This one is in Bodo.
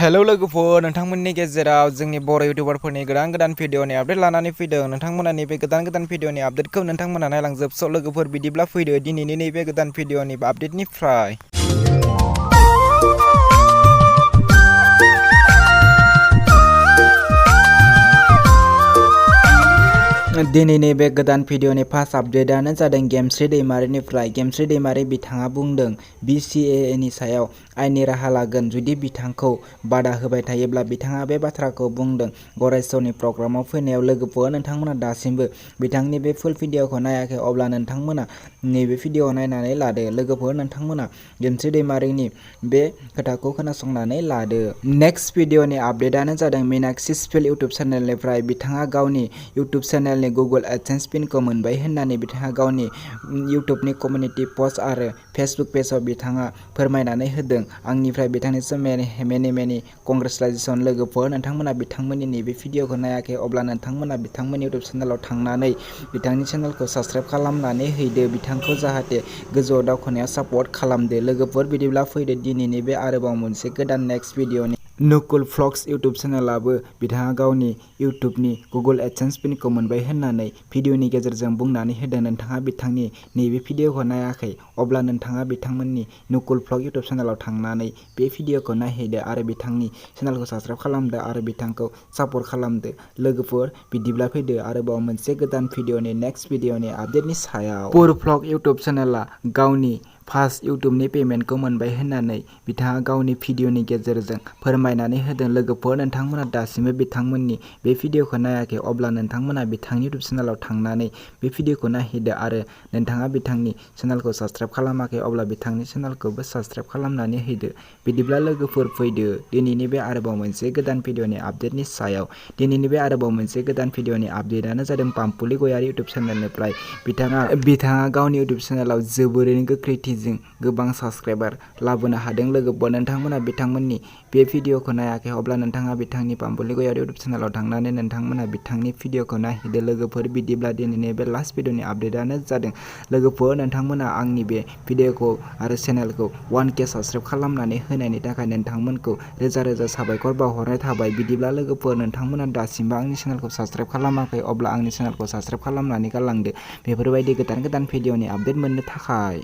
हेलौ लोगोफोर, नोंथांमोननि गेजेराव जोंनि बर' इउटिउबारफोरनि गोदान भिडिअनि आपडेट लानानै फैदों। नोंथांमोना नैबे गोदान भिडिअनि आपडेटखौ नोंथांमोना नायलांजोब। स' लोगोफोर, बिदिब्ला फैदो दिनैनि नैबे गोदान भिडिअनि आपडेटनिफ्राय। दिनैनि बे गोदान भिडिअनि फार्स्ट आपडेटआनो जादों गेमस्रि दैमारिनिफ्राय। गेमस्रि दैमारि बिथाङा बुंदों BCAA नि सायाव आयेननि राहा लागोन जुदि बिथांखौ बादा होबाय थायोब्ला। बिथाङा बे बाथ्राखौ बुंदों गरायस'नि प्रग्रामाव फैनायाव। लोगोफोर, नोंथांमोना दासिमबो बिथांनि बे फुल भिडिअखौ नायाखै, अब्ला नोंथांमोना नैबे भिडिअ नायनानै लादो। लोगोफोर, नोंथांमोना गेमस्रि दैमारिनि बे खोथाखौ खोनासंनानै लादो। नेक्स्ट भिडिअनि आपडेटआनो जादों मीनाक्षी स्पिल इउटुब चेनेलनिफ्राय। बिथाङा गावनि इउटुब चेनेलनि गुगल एडसेन्स पिनखौ मोनबाय होननानै बिथाङा गावनि इउटुबनि कमिउनिटि पस्ट आरो फेसबुक पेजआव बिथाङा फोरमायनानै होदों। आंनिफ्राय बिथांनिसिम मेनि कंग्रेचुलेसन। लोगोफोर, नोंथांमोना बिथांमोननि नैबे भिडिअखौ नायाखै, अब्ला नोंथांमोना बिथांमोननि इउटुब चेनेलाव थांनानै बिथांनि चेनेलखौ साबस्क्राइब खालामनानै हैदो, बिथांखौ जाहाथे गोजौआव दावखोनायाव सापर्ट खालामदो। लोगोफोर, बिदिब्ला फैदो दिनैनि बे आरोबाव मोनसे गोदान नेक्स्ट भिडिअनि। नुकुल भ्लग्स इउटुब चेनेलाबो बिथाङा गावनि इउटुबनि गुगल एडसेन्स पिनखौ मोनबाय होननानै भिडिअनि गेजेरजों बुंनानै होदों। नोंथाङा बिथांनि नैबे भिडिअखौ नायाखै, अब्ला नोंथाङा बिथांमोननि नुकुल भ्लग इउटुब चेनेलाव थांनानै बे भिडिअखौ नायहैदो आरो बिथांनि चेनेलखौ साबस्क्राइब खालामदो आरो बिथांखौ सापर्ट खालामदो। लोगोफोर, बिदिब्ला फैदो आरोबाव मोनसे गोदान भिडिअनि नेक्स्ट भिडिअनि आपडेटनि सायाव। पुर भ्लग इउटुब चेनेला गावनि फार्स्ट इउटुबनि पेमेन्टखौ मोनबाय होननानै बिथाङा गावनि भिडिअनि गेजेरजों फोरमायनानै होदों। लोगोफोर, नोंथांमोना दासिमबो बिथांमोननि बे भिडिअखौ नायाखै, अब्ला नोंथांमोना बिथांनि इउटुब चेनेलाव थांनानै बे भिडिअखौ नायहैदो आरो नोंथाङा बिथांनि चेनेलखौ साबस्क्राइब खालामाखै, अब्ला बिथांनि चेनेलखौबो साबस्क्राइब खालामनानै हैदो। बिदिब्ला लोगोफोर, फैदो दिनैनि बे आरोबाव मोनसे गोदान भिडिअनि आपडेटनि सायाव। दिनैनि बे आरोबाव मोनसे गोदान भिडिअनि आपडेटआनो जादों पाम्पुलि गयारि इउटुब चेनेलनिफ्राय। बिथाङा गावनि इउटुब चेनेलाव जोबोरैनो गोख्रैथिजों गोबां साबस्क्राइबार लाबोनो हादों। लोगोफोर, नोंथांमोना बिथांमोननि बे भिडिअखौ नायाखै, अब्ला नोंथाङा बिथांनि पाम्पुलि गयारि इउटुब चेनेलाव थांनानै नोंथांमोना बिथांनि भिडिअखौ नायहैदो। लोगोफोर, बिदिब्ला दिनैनि बे लास्ट भिडिअनि आपडेटआनो जादों लोगोफोर, नोंथांमोना आंनि बे भिडिअखौ आरो चेनेलखौ 1K साबस्क्राइब खालामनानै होनायनि थाखाय नोंथांमोनखौ रोजा रोजा साबायखर बावहरनाय थाबाय। बिदिब्ला लोगोफोर, नोंथांमोना दासिमबो आंनि चेनेलखौ साबस्क्राइब खालामाखै, अब्ला आंनि चेनेलखौ साबस्क्राइब खालामनानै गालांदो बेफोरबायदि गोदान भिडिअनि आपडेट मोननो थाखाय।